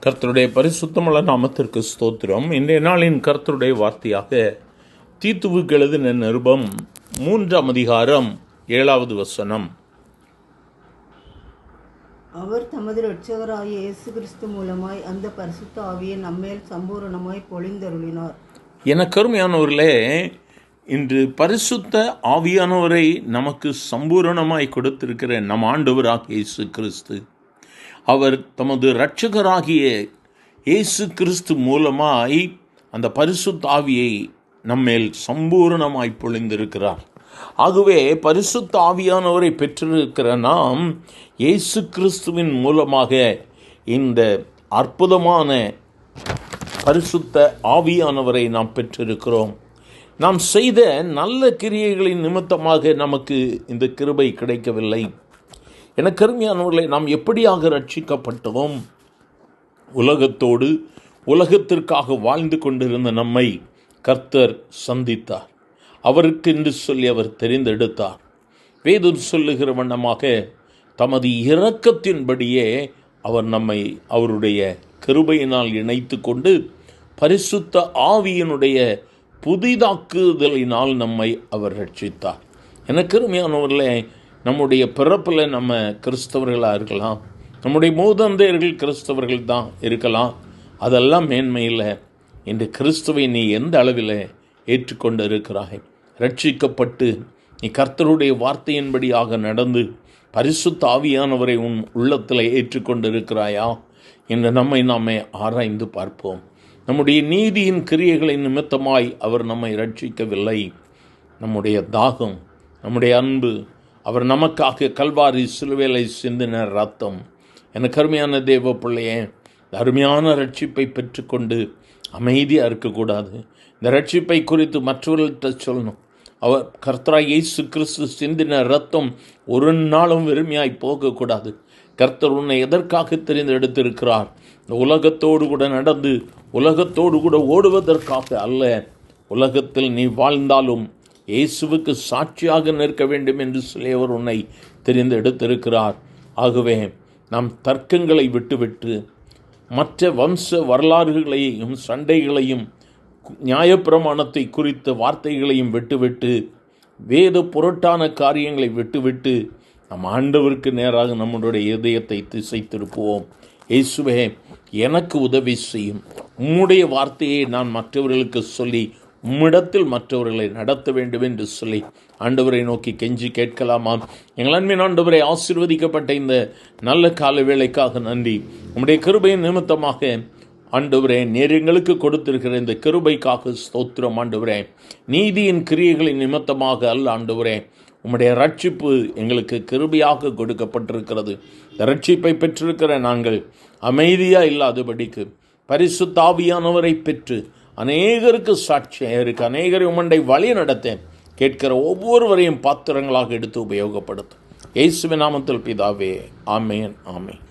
கர்த்தருடைய பரிசுத்தமுள்ள நாமத்திற்கு ஸ்தோத்திரம். இன்றைய நாளின் கர்த்தருடைய வார்த்தையாக தீத்துவுக்கு எழுதின நிருபம் 3ஆம் அதிகாரம் 7வது வசனம். அவர் தமது இரட்சகராகிய இயேசு கிறிஸ்து மூலமாய் அந்த பரிசுத்த ஆவியை நம்மேல் சம்பூரணமாய் பொழிந்தருளினார். என கருமையானவர்களே, இன்று பரிசுத்த ஆவியானவரை நமக்கு சம்பூரணமாய் கொடுத்திருக்கிற நம் ஆண்டவராகிய இயேசு கிறிஸ்து, அவர் தமது இரட்சகராகிய இயேசு கிறிஸ்து மூலமாய் அந்த பரிசுத்த ஆவியை நம்மேல் சம்பூரணமாய் பொழிந்திருக்கிறார். ஆகவே பரிசுத்த ஆவியானவரை பெற்றிருக்கிற நாம் இயேசு கிறிஸ்துவின் மூலமாக இந்த அற்புதமான பரிசுத்த ஆவியானவரை நாம் பெற்றிருக்கிறோம். நாம் செய்த நல்ல கிரியைகளின் நிமித்தமாக நமக்கு இந்த கிருபை கிடைக்கவில்லை. எனக்கு அருமையானவர்களை, நாம் எப்படியாக ரட்சிக்கப்பட்டோம்? உலகத்தோடு உலகத்திற்காக வாழ்ந்து கொண்டிருந்த நம்மை கர்த்தர் சந்தித்தார். அவருக்கு என்று சொல்லி அவர் தெரிந்தெடுத்தார். வேதம் சொல்லுகிற வண்ணமாக தமது இரக்கத்தின்படியே அவர் நம்மை அவருடைய கிருபையினால் இணைத்து கொண்டு பரிசுத்த ஆவியினுடைய புதிதாக்குதலினால் நம்மை அவர் ரட்சித்தார். எனக்கு அருமையானவர்களே, நம்முடைய பிறப்பில் நம்ம கிறிஸ்தவர்களாக இருக்கலாம், நம்முடைய மூதந்தையர்கள் கிறிஸ்தவர்கள் தான் இருக்கலாம். அதெல்லாம் மேன்மையில் இன்று கிறிஸ்துவை நீ எந்த அளவில் ஏற்றுக்கொண்டு இருக்கிறாய்? ரட்சிக்கப்பட்டு நீ கர்த்தருடைய வார்த்தையின்படியாக நடந்து பரிசுத்த ஆவியானவரை உன் உள்ளத்தில் ஏற்றுக்கொண்டு இருக்கிறாயா என்று நாமே ஆராய்ந்து பார்ப்போம். நம்முடைய நீதியின் கிரியைகளின் நிமித்தமாய் அவர் நம்மை ரட்சிக்கவில்லை. நம்முடைய தாகம், நம்முடைய அன்பு, அவர் நமக்காக கல்வாரி சிலுவையிலே சிந்தின ரத்தம். எனக்கு அருமையான தேவ பிள்ளையே, அருமையான ரட்சிப்பை பெற்றுக்கொண்டு அமைதியாக இருக்கக்கூடாது. இந்த ரட்சிப்பை குறித்து மற்றவர்கள்ட்ட சொல்லணும். அவர் கர்த்தராய் இயேசு கிறிஸ்து சிந்தின ரத்தம் ஒரு நாளும் வெறுமையாய் போகக்கூடாது. கர்த்தர் உன்னை எதற்காக தெரிந்தெடுத்திருக்கிறார்? இந்த உலகத்தோடு கூட நடந்து உலகத்தோடு கூட ஓடுவதற்காக அல்ல. உலகத்தில் நீ வாழ்ந்தாலும் இயேசுவுக்கு சாட்சியாக நிற்க வேண்டும் என்று சொல்லி அவர் உன்னை தெரிந்தெடுத்திருக்கிறார். ஆகவே நாம் தர்க்கங்களை விட்டுவிட்டு மற்ற வம்ச வரலாறுகளையும் சண்டைகளையும் நியாயப்பிரமாணத்தை குறித்த வார்த்தைகளையும் விட்டுவிட்டு வேத பொருட்டான காரியங்களை விட்டுவிட்டு நம் ஆண்டவருக்கு நேராக நம்முடைய இதயத்தை திசை திருப்புவோம். இயேசுவே, எனக்கு உதவி செய்யும். உம்முடைய வார்த்தையை நான் மற்றவர்களுக்கு சொல்லி உம்மிடத்தில் மற்றவர்களை நடத்த வேண்டும் என்று சொல்லி ஆண்டவரை நோக்கி கெஞ்சி கேட்கலாமா? எங்கள் அன்பின் ஆண்டவரை, ஆசீர்வதிக்கப்பட்ட இந்த நல்ல கால வேளைக்காக நன்றி. உம்முடைய கிருபையின் நிமித்தமாக ஆண்டவரே, நீர் எங்களுக்கு கொடுத்திருக்கிற இந்த கிருபைக்காக ஸ்தோத்திரம். ஆண்டவரே, நீதியின் கிரியைகளின் நிமித்தமாக அல்ல ஆண்டவரே, உம்முடைய ரட்சிப்பு எங்களுக்கு கிருபையாக கொடுக்கப்பட்டிருக்கிறது. இந்த ரட்சிப்பை பெற்றிருக்கிற நாங்கள் அமைதியாக இல்லாதபடிக்கு பரிசுத்த ஆவியானவரை பெற்று அநேகருக்கு சாட்சியாக இருக்க, அநேகரை உமண்டை வழி நடத்த கேட்கிற ஒவ்வொருவரையும் பாத்திரங்களாக எடுத்து உபயோகப்படுத்தும். இயேசுவின் நாமத்தில் பிதாவே, ஆமென், ஆமென்.